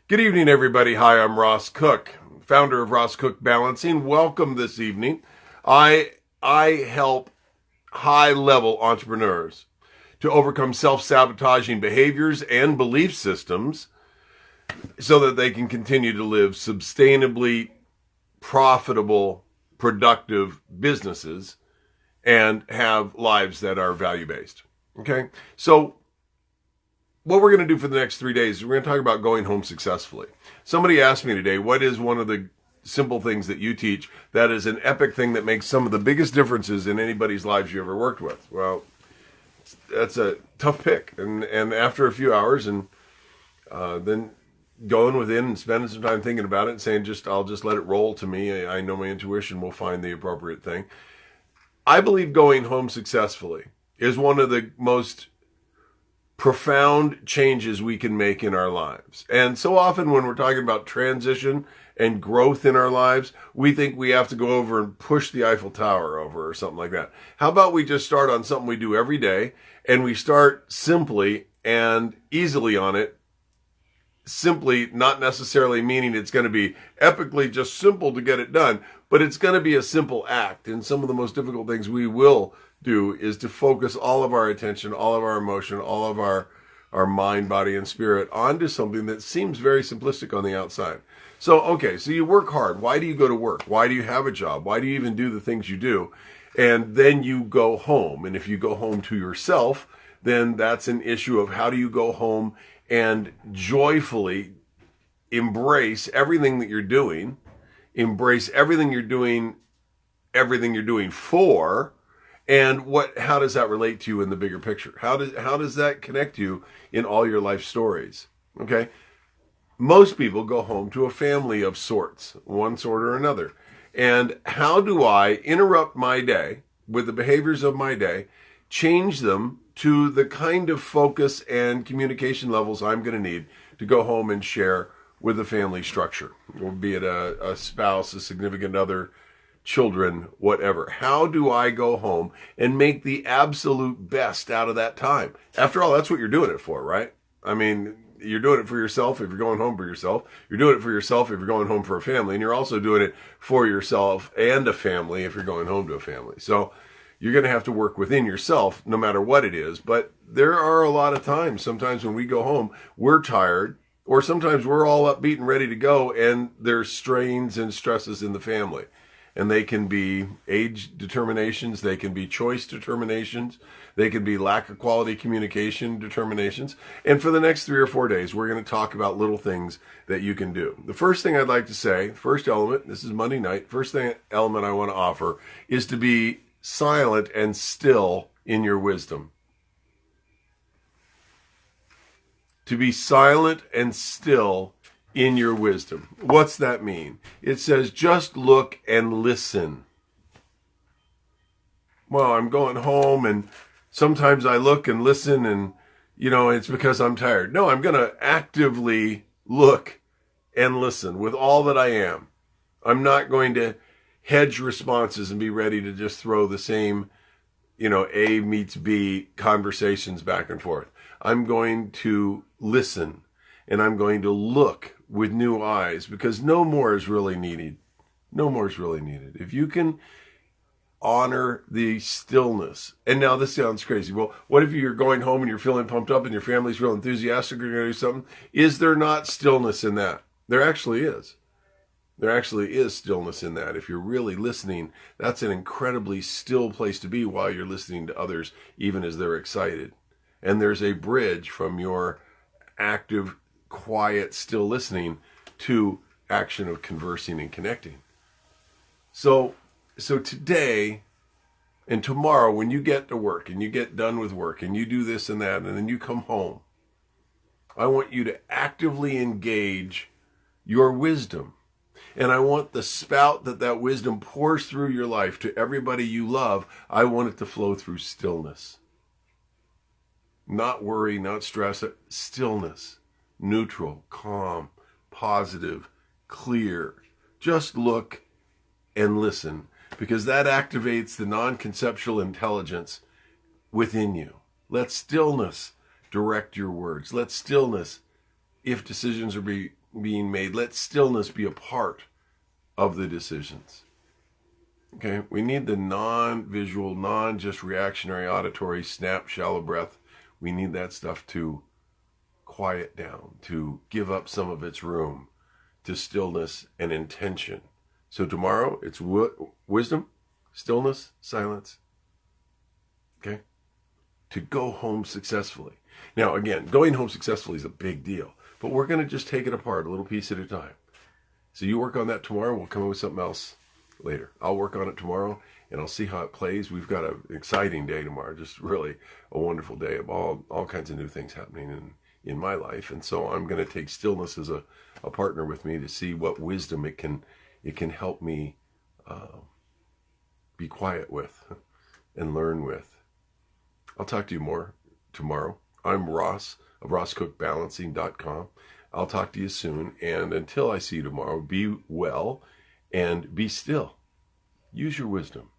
Good evening, everybody. Hi, I'm Ross Cook, founder of Ross Cook Balancing. Welcome this evening. I help high-level entrepreneurs to overcome self-sabotaging behaviors and belief systems so that they can continue to live sustainably profitable, productive businesses and have lives that are value-based. Okay? So what we're going to do for the next 3 days is we're going to talk about going home successfully. Somebody asked me today, what is one of the simple things that you teach that is an epic thing that makes some of the biggest differences in anybody's lives you ever worked with? Well, that's a tough pick. And after a few hours and then going within and spending some time thinking about it and saying, I'll just let it roll to me. I know my intuition will find the appropriate thing. I believe going home successfully is one of the most profound changes we can make in our lives. And so often when we're talking about transition and growth in our lives, we think we have to go over and push the Eiffel Tower over or something like that. How about we just start on something we do every day, and we start simply and easily on it. Simply, not necessarily meaning it's going to be epically just simple to get it done, but it's going to be a simple act. And some of the most difficult things we will do is to focus all of our attention, all of our emotion, all of our mind, body, and spirit onto something that seems very simplistic on the outside. So you work hard. Why do you go to work? Why do you have a job? Why do you even do the things you do? And then you go home. And if you go home to yourself, then that's an issue of how do you go home and joyfully embrace everything that you're doing, embrace everything you're doing for. And how does that relate to you in the bigger picture? How does that connect you in all your life stories? Okay? Most people go home to a family of sorts, one sort or another. And how do I interrupt my day with the behaviors of my day, change them to the kind of focus and communication levels I'm going to need to go home and share with the family structure, be it a spouse, a significant other, children, whatever. How do I go home and make the absolute best out of that time? After all, that's what you're doing it for, right? I mean, you're doing it for yourself if you're going home for yourself. You're doing it for yourself if you're going home for a family. And you're also doing it for yourself and a family if you're going home to a family. So you're going to have to work within yourself no matter what it is. But there are a lot of times, sometimes when we go home, we're tired, or sometimes we're all upbeat and ready to go, and there's strains and stresses in the family. And they can be age determinations, they can be choice determinations, they can be lack of quality communication determinations. And for the next 3 or 4 days, we're going to talk about little things that you can do. The first thing I'd like to say, first element, this is Monday night, element I want to offer is to be silent and still in your wisdom. To be silent and still in your wisdom. What's that mean? It says just look and listen. Well, I'm going home and sometimes I look and listen and, it's because I'm tired. No, I'm going to actively look and listen with all that I am. I'm not going to hedge responses and be ready to just throw the same, A meets B conversations back and forth. I'm going to listen and I'm going to look with new eyes because no more is really needed. No more is really needed. If you can honor the stillness. And now this sounds crazy. Well, what if you're going home and you're feeling pumped up and your family's real enthusiastic, you're going to do something? Is there not stillness in that? There actually is. There actually is stillness in that. If you're really listening, that's an incredibly still place to be while you're listening to others, even as they're excited. And there's a bridge from your active, quiet, still listening to action of conversing and connecting. So today and tomorrow, when you get to work and you get done with work and you do this and that, and then you come home, I want you to actively engage your wisdom. And I want the spout that wisdom pours through your life to everybody you love, I want it to flow through stillness. Not worry, not stress, stillness. Neutral, calm, positive, clear. Just look and listen, because that activates the non-conceptual intelligence within you. Let stillness direct your words. Let stillness, if decisions are being made. Let stillness be a part of the decisions. Okay, we need the non-visual, non-just reactionary auditory snap, shallow breath. We need that stuff to quiet down, to give up some of its room to stillness and intention. So tomorrow, it's wisdom, stillness, silence. Okay? To go home successfully. Now, again, going home successfully is a big deal, but we're going to just take it apart a little piece at a time. So you work on that tomorrow, we'll come up with something else later. I'll work on it tomorrow, and I'll see how it plays. We've got an exciting day tomorrow, just really a wonderful day of all kinds of new things happening in my life. And so I'm going to take stillness as a partner with me to see what wisdom it can help me be quiet with and learn with. I'll talk to you more tomorrow. I'm Ross of RossCookBalancing.com. I'll talk to you soon. And until I see you tomorrow, be well and be still. Use your wisdom.